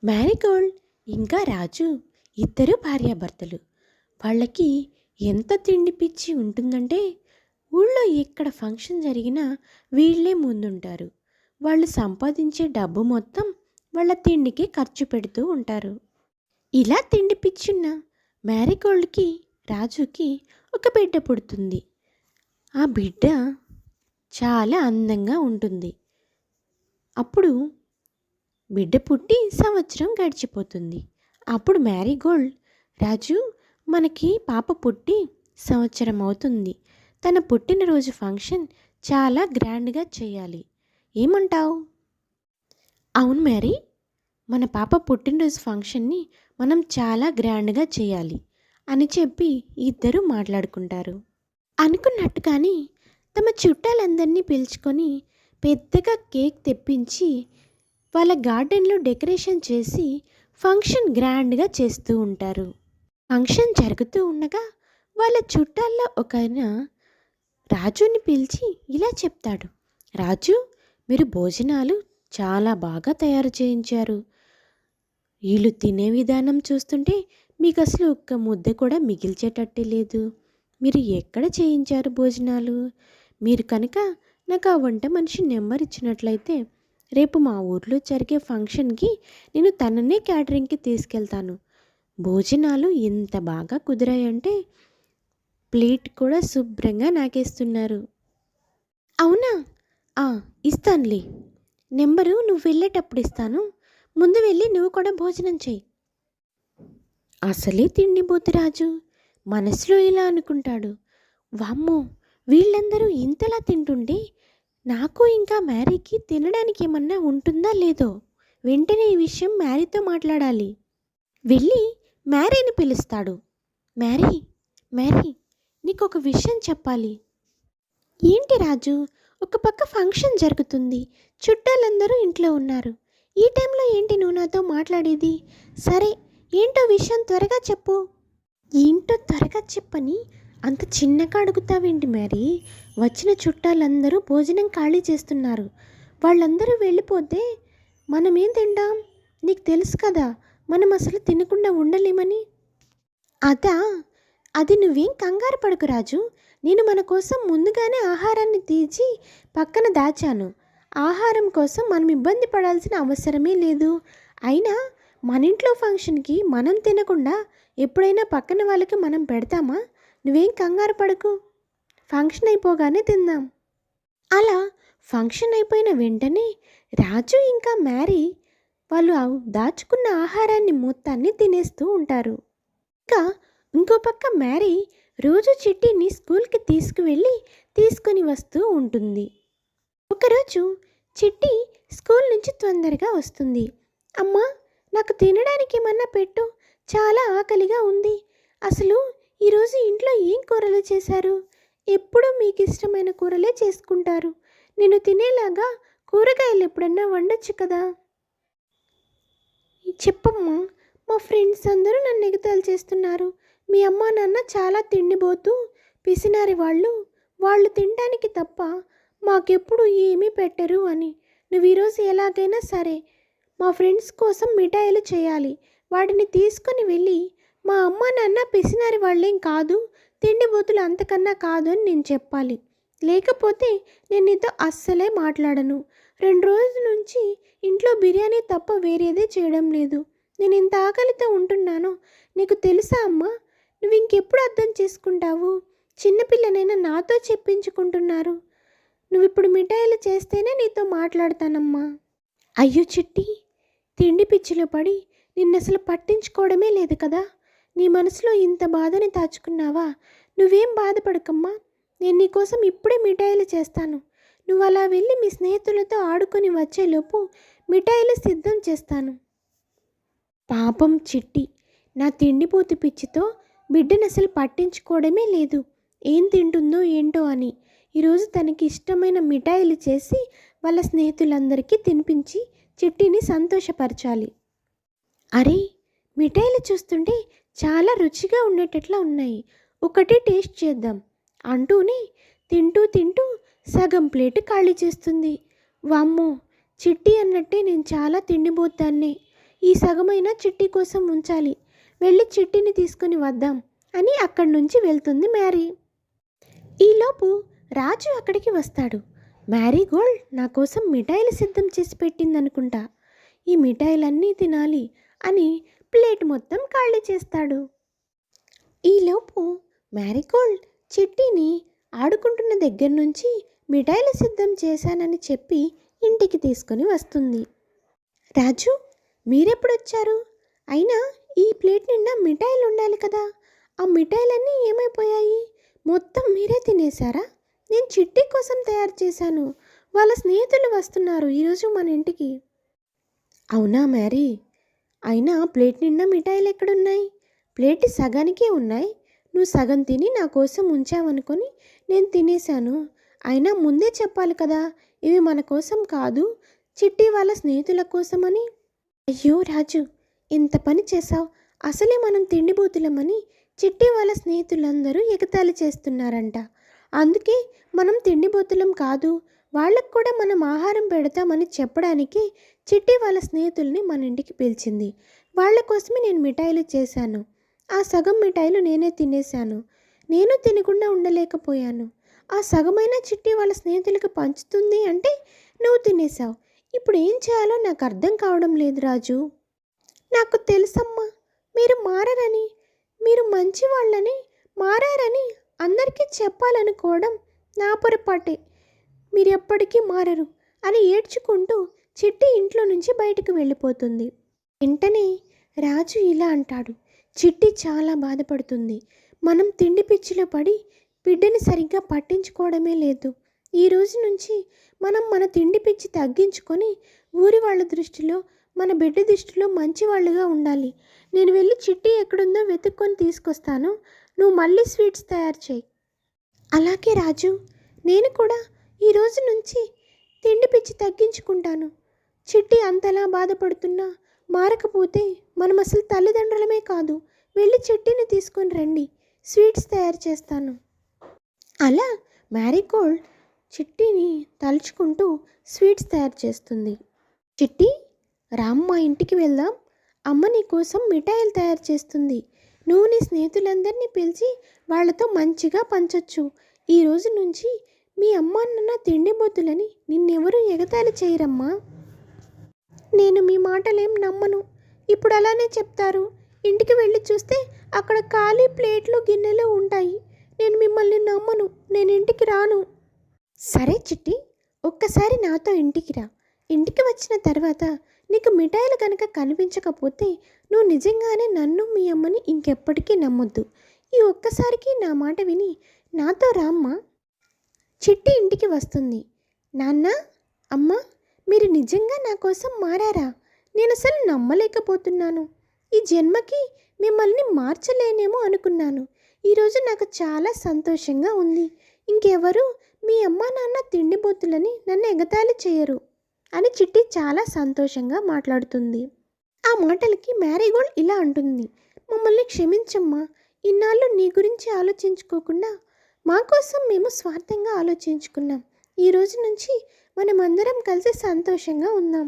మ్యారీగోల్డ్ ఇంకా రాజు ఇద్దరు భార్యాభర్తలు. వాళ్ళకి ఎంత తిండి పిచ్చి ఉంటుందంటే ఊళ్ళో ఎక్కడ ఫంక్షన్ జరిగినా వీళ్ళే ముందుంటారు. వాళ్ళు సంపాదించే డబ్బు మొత్తం వాళ్ళ తిండికి ఖర్చు పెడుతూ ఉంటారు. ఇలా తిండి పిచ్చున్న మ్యారీగోల్డ్కి రాజుకి ఒక బిడ్డ పుడుతుంది. ఆ బిడ్డ చాలా అందంగా ఉంటుంది. అప్పుడు బిడ్డ పుట్టి సంవత్సరం గడిచిపోతుంది. అప్పుడు మ్యారీగోల్డ్, రాజు, మనకి పాప పుట్టి సంవత్సరం అవుతుంది. తన పుట్టినరోజు ఫంక్షన్ చాలా గ్రాండ్గా చేయాలి, ఏమంటావు? అవును మ్యారీ, మన పాప పుట్టినరోజు ఫంక్షన్ని మనం చాలా గ్రాండ్గా చేయాలి అని చెప్పి ఇద్దరు మాట్లాడుకుంటారు. అనుకున్నట్టుగాని తమ చుట్టాలందరినీ పిలుచుకొని పెద్దగా కేక్ తెప్పించి వాళ్ళ గార్డెన్లో డెకరేషన్ చేసి ఫంక్షన్ గ్రాండ్గా చేస్తూ ఉంటారు. ఫంక్షన్ జరుగుతూ ఉండగా వాళ్ళ చుట్టాల్లో ఒకైన రాజుని పిలిచి ఇలా చెప్తాడు. రాజు, మీరు భోజనాలు చాలా బాగా తయారు చేయించారు. వీళ్ళు తినే విధానం చూస్తుంటే మీకు అసలు ఒక్క ముద్ద కూడా మిగిల్చేటట్టే లేదు. మీరు ఎక్కడ చేయించారు భోజనాలు? మీరు కనుక నాకు ఆ వంట మనిషి నెంబర్ ఇచ్చినట్లయితే రేపు మా ఊర్లో జరిగే ఫంక్షన్కి నేను తననే క్యాటరింగ్కి తీసుకెళ్తాను. భోజనాలు ఎంత బాగా కుదిరాయంటే ప్లేట్ కూడా శుభ్రంగా నాకేస్తున్నారు. అవునా? ఇస్తానులే. నెంబరు నువ్వు వెళ్ళేటప్పుడు ఇస్తాను. ముందు వెళ్ళి నువ్వు కూడా భోజనం చెయ్యి. అసలే తిండిపోతు రాజు మనసులో ఇలా అనుకుంటాడు. వామ్మో, వీళ్ళందరూ ఇంతలా తింటుంటే నాకు ఇంకా మ్యారీకి తినడానికి ఏమన్నా ఉంటుందా లేదో. వెంటనే ఈ విషయం మ్యారీతో మాట్లాడాలి. వెళ్ళి మ్యారీని పిలుస్తాడు. మ్యారీ, మ్యారీ, నీకు ఒక విషయం చెప్పాలి. ఏంటి రాజు? ఒక పక్క ఫంక్షన్ జరుగుతుంది, చుట్టాలందరూ ఇంట్లో ఉన్నారు. ఈ టైంలో ఏంటి నువ్వు నాతో మాట్లాడేది? సరే, ఏంటో విషయం త్వరగా చెప్పు. ఏంటో త్వరగా చెప్పని అంత చిన్నగా అడుగుతావేంటి మ్యారీ? వచ్చిన చుట్టాలందరూ భోజనం ఖాళీ చేస్తున్నారు. వాళ్ళందరూ వెళ్ళిపోతే మనమేం తింటాం? నీకు తెలుసు కదా, మనం అసలు తినకుండా ఉండలేమని. అదా? అది నువ్వేం కంగారు పడకు రాజు. నేను మన కోసం ముందుగానే ఆహారాన్ని తీసి పక్కన దాచాను. ఆహారం కోసం మనం ఇబ్బంది పడాల్సిన అవసరమే లేదు. అయినా మన ఇంట్లో ఫంక్షన్కి మనం తినకుండా ఎప్పుడైనా పక్కన వాళ్ళకి మనం పెడతామా? నువ్వేం కంగారు పడకు. ఫంక్షన్ అయిపోగానే తిందాం. అలా ఫంక్షన్ అయిపోయిన వెంటనే రాజు ఇంకా మ్యారీ వాళ్ళు దాచుకున్న ఆహారాన్ని మొత్తాన్ని తినేస్తూ ఉంటారు. ఇంకా ఇంకో పక్క మ్యారీ రోజు చిట్టిని స్కూల్కి తీసుకొని వస్తూ ఉంటుంది. ఒకరోజు చిట్టి స్కూల్ నుంచి తొందరగా వస్తుంది. అమ్మా, నాకు తినడానికి ఏమన్నా పెట్టు, చాలా ఆకలిగా ఉంది. అసలు ఈరోజు ఇంట్లో ఏం కూరలు చేశారు? ఎప్పుడూ మీకు ఇష్టమైన కూరలే చేసుకుంటారు. నేను తినేలాగా కూరగాయలు ఎప్పుడన్నా వండొచ్చు కదా. చెప్పమ్మా, మా ఫ్రెండ్స్ అందరూ నన్ను ఎగతాళి చేస్తున్నారు. మీ అమ్మా నాన్న చాలా తిండిపోతూ పిసినారి వాళ్ళు తినడానికి తప్ప మాకెప్పుడు ఏమీ పెట్టరు అని. నువ్వు ఈరోజు ఎలాగైనా సరే మా ఫ్రెండ్స్ కోసం మిఠాయిలు చేయాలి. వాటిని తీసుకొని వెళ్ళి మా అమ్మ నాన్న పిసినారి వాళ్ళేం కాదు, తిండిపోతులు అంతకన్నా కాదు అని నేను చెప్పాలి. లేకపోతే నేను నీతో అస్సలే మాట్లాడను. 2 రోజుల నుంచి ఇంట్లో బిర్యానీ తప్ప వేరేదే చేయడం లేదు. నేను ఇంత ఆకలితో ఉంటున్నాను. నీకు తెలుసా అమ్మా? నువ్వు ఇంకెప్పుడు అర్థం చేసుకుంటావు? చిన్నపిల్లనైనా నాతో చెప్పించుకుంటున్నారు. నువ్వు ఇప్పుడు మిఠాయిలు చేస్తేనే నీతో మాట్లాడతానమ్మా. అయ్యో చిట్టి, తిండి పిచ్చిలో పడి నిన్నసలు పట్టించుకోవడమే లేదు కదా. నీ మనసులో ఇంత బాధని దాచుకున్నావా? నువ్వేం బాధపడకమ్మా. నేను నీకోసం ఇప్పుడే మిఠాయిలు చేస్తాను. నువ్వు అలా వెళ్ళి మీ స్నేహితులతో ఆడుకొని వచ్చేలోపు మిఠాయిలు సిద్ధం చేస్తాను. పాపం చిట్టి నా తిండిపోతు పిచ్చితో బిడ్డను అసలు పట్టించుకోవడమే లేదు. ఏం తింటుందో ఏంటో అని ఈరోజు తనకి ఇష్టమైన మిఠాయిలు చేసి వాళ్ళ స్నేహితులందరికీ తినిపించి చిట్టిని సంతోషపరచాలి. అరే, మిఠాయిలు చూస్తుంటే చాలా రుచిగా ఉండేటట్లా ఉన్నాయి. ఒకటి టేస్ట్ చేద్దాం అంటూనే తింటూ సగం ప్లేటు ఖాళీ చేస్తుంది. వామ్మో, చిట్టి అన్నట్టే నేను చాలా తిండిపోతాన్నే. ఈ సగమైన చిట్టి కోసం ఉంచాలి. వెళ్ళి చిట్టిని తీసుకుని వద్దాం అని అక్కడి నుంచి వెళ్తుంది మ్యారీ. ఈలోపు రాజు అక్కడికి వస్తాడు. మ్యారీగోల్డ్ నా కోసం మిఠాయిలు సిద్ధం చేసి పెట్టిందనుకుంటా. ఈ మిఠాయిలన్నీ తినాలి అని ప్లేట్ మొత్తం ఖాళీ చేస్తాడు. ఈలోపు మ్యారీగోల్డ్ చిట్టిని ఆడుకుంటున్న దగ్గర నుంచి మిఠాయిలు సిద్ధం చేశానని చెప్పి ఇంటికి తీసుకొని వస్తుంది. రాజు, మీరెప్పుడొచ్చారు? అయినా ఈ ప్లేట్ నిండా మిఠాయిలు ఉండాలి కదా, ఆ మిఠాయిలన్నీ ఏమైపోయాయి? మొత్తం మీరే తినేశారా? నేను చిట్టి కోసం తయారు చేశాను. వాళ్ళ స్నేహితులు వస్తున్నారు ఈరోజు మన ఇంటికి. అవునా మ్యారీ? అయినా ప్లేట్ నిండా మిఠాయిలు ఎక్కడున్నాయి? ప్లేట్ సగానికే ఉన్నాయి. నువ్వు సగం తిని నా కోసం ఉంచావనుకొని నేను తినేశాను. అయినా ముందే చెప్పాలి కదా, ఇవి మన కోసం కాదు, చిట్టి వాళ్ళ స్నేహితుల కోసమని. అయ్యో రాజు, ఇంత పని చేశావు. అసలే మనం తిండిబోతులమని చిట్టి వాళ్ళ స్నేహితులందరూ ఎగతాళి చేస్తున్నారంట. అందుకే మనం తిండిబోతులం కాదు, వాళ్ళకు కూడా మనం ఆహారం పెడతామని చెప్పడానికి చిట్టి వాళ్ళ స్నేహితుల్ని మన ఇంటికి పిలిచింది. వాళ్ళ కోసమే నేను మిఠాయిలు చేశాను. ఆ సగం మిఠాయిలు నేనే తినేశాను. నేను తినకుండా ఉండలేకపోయాను. ఆ సగమైన చిట్టి వాళ్ళ స్నేహితులకు పంచుతుంది అంటే నువ్వు తినేశావు. ఇప్పుడు ఏం చేయాలో నాకు అర్థం కావడం లేదు రాజు. నాకు తెలుసమ్మా, మీరు మారరని, మీరు మంచి వాళ్ళని, మారారని అందరికీ చెప్పాలనుకోవడం నా పొరపాటే. మీరు ఎప్పటికీ మారరు అని ఏడ్చుకుంటూ చిట్టి ఇంట్లో నుంచి బయటకు వెళ్ళిపోతుంది. వెంటనే రాజు ఇలా అంటాడు. చిట్టి చాలా బాధపడుతుంది. మనం తిండి పిచ్చిలో పడి బిడ్డని సరిగ్గా పట్టించుకోవడమే లేదు. ఈ రోజు నుంచి మనం మన తిండి పిచ్చి తగ్గించుకొని ఊరి వాళ్ళ దృష్టిలో, మన బిడ్డ దృష్టిలో మంచి వాళ్ళుగా ఉండాలి. నేను వెళ్ళి చిట్టి ఎక్కడుందో వెతుక్కొని తీసుకొస్తాను. నువ్వు మళ్ళీ స్వీట్స్ తయారు చేయి. అలాగే రాజు, నేను కూడా ఈ రోజు నుంచి తిండి పిచ్చి తగ్గించుకుంటాను. చిట్టి అంతలా బాధపడుతున్నా మారకపోతే మనం అసలు తల్లిదండ్రులమే కాదు. వెళ్ళి చిట్టిని తీసుకొని రండి, స్వీట్స్ తయారు చేస్తాను. అలా మ్యారీగోల్డ్ చిట్టిని తలుచుకుంటూ స్వీట్స్ తయారు చేస్తుంది. చిట్టి, రామ్మ ఇంటికి వెళ్దాం. అమ్మ నీ కోసం మిఠాయిలు తయారు చేస్తుంది. నువ్వు నీ స్నేహితులందరినీ పిలిచి వాళ్ళతో మంచిగా పంచొచ్చు. ఈ రోజు నుంచి మీ అమ్మ నాన్న తిండిబోతులని నిన్నెవరూ ఎగతాళి చేయరమ్మా. నేను మీ మాటలేం నమ్మను. ఇప్పుడు అలానే చెప్తారు. ఇంటికి వెళ్ళి చూస్తే అక్కడ ఖాళీ ప్లేట్లు గిన్నెలు ఉంటాయి. నేను మిమ్మల్ని నమ్మను. నేను ఇంటికి రాను. సరే చిట్టి, ఒక్కసారి నాతో ఇంటికి రా. ఇంటికి వచ్చిన తర్వాత నీకు మిఠాయిలు కనుక కనిపించకపోతే నువ్వు నిజంగానే నన్ను మీ అమ్మని ఇంకెప్పటికీ నమ్మొద్దు. ఈ ఒక్కసారికి నా మాట విని నాతో రామ్మా. చిట్టి ఇంటికి వస్తుంది. నాన్న, అమ్మ, మీరు నిజంగా నా కోసం మారారా? నేను అసలు నమ్మలేకపోతున్నాను. ఈ జన్మకి మిమ్మల్ని మార్చలేనేమో అనుకున్నాను. ఈరోజు నాకు చాలా సంతోషంగా ఉంది. ఇంకెవరు మీ అమ్మ నాన్న తిండిబోతులని నన్ను ఎగతాళి చేయరు అని చిట్టి చాలా సంతోషంగా మాట్లాడుతుంది. ఆ మాటలకి మ్యారీగోల్డ్ ఇలా అంటుంది. మమ్మల్ని క్షమించమ్మా. ఇన్నాళ్ళు నీ గురించి ఆలోచించుకోకుండా మా కోసం మేము స్వార్థంగా ఆలోచించుకున్నాం. ఈ రోజు నుంచి మనమందరం కలిసి సంతోషంగా ఉందాం.